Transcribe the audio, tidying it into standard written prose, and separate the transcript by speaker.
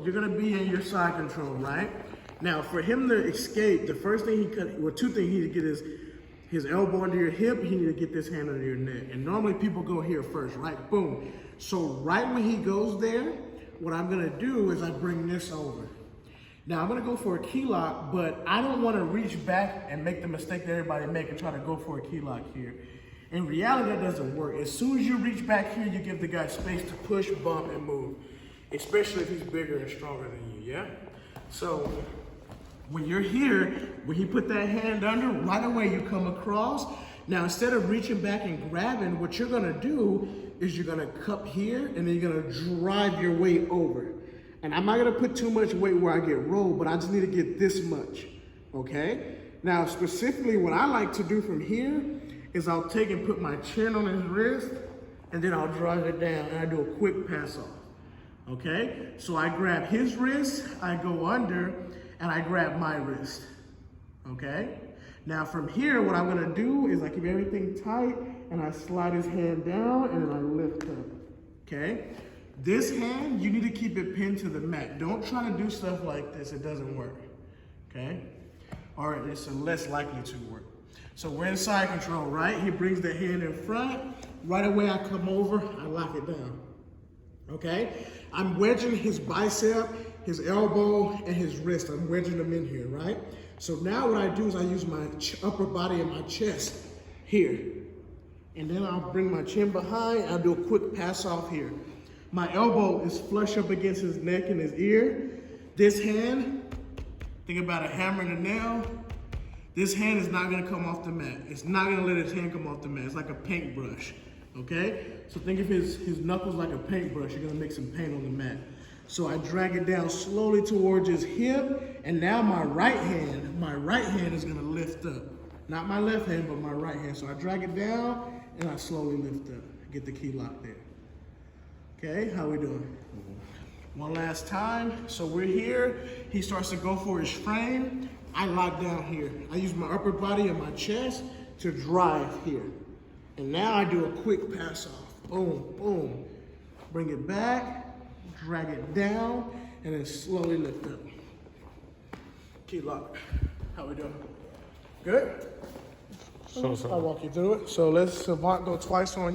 Speaker 1: you're gonna be in your side control, right? Now, for him to escape, the first thing he could, well, two things he need to get is his elbow under your hip, he need to get this hand under your neck. And normally people go here first, right? Boom. So right when he goes there, what I'm gonna do is I bring this over. Now I'm gonna go for a key lock, but I don't wanna reach back and make the mistake that everybody make and try to go for a key lock here. In reality, that doesn't work. As soon as you reach back here, you give the guy space to push, bump, and move, especially if he's bigger and stronger than you, yeah? So when you're here, when he put that hand under, right away you come across. Now, instead of reaching back and grabbing, what you're gonna do is you're gonna cup here, and then you're gonna drive your weight over. And I'm not gonna put too much weight where I get rolled, but I just need to get this much, okay? Now, specifically, what I like to do from here is I'll take and put my chin on his wrist, and then I'll drive it down, and I do a quick pass off, okay? So I grab his wrist, I go under, and I grab my wrist, okay? Now from here, what I'm gonna do is I keep everything tight, and I slide his hand down, and then I lift up, okay? This hand, you need to keep it pinned to the mat. Don't try to do stuff like this, it doesn't work, okay? Or it's less likely to work. So we're in side control, right? He brings the hand in front. Right away, I come over, I lock it down, okay? I'm wedging his bicep, his elbow, and his wrist. I'm wedging them in here, right? So now what I do is I use my upper body and my chest here. And then I'll bring my chin behind, I'll do a quick pass off here. My elbow is flush up against his neck and his ear. This hand, think about a hammer and a nail. This hand is not gonna come off the mat. It's not gonna let his hand come off the mat. It's like a paintbrush, okay? So think of his knuckles like a paintbrush. You're gonna make some paint on the mat. So I drag it down slowly towards his hip, and now my right hand is gonna lift up. Not my left hand, but my right hand. So I drag it down, and I slowly lift up. Get the key lock there. Okay, how we doing? One last time. So we're here. He starts to go for his frame. I lock down here. I use my upper body and my chest to drive here. And now I do a quick pass off. Boom, boom. Bring it back, drag it down, and then slowly lift up. Key lock. How we doing? Good?
Speaker 2: So.
Speaker 1: I'll walk you through it. So let's Savant go twice on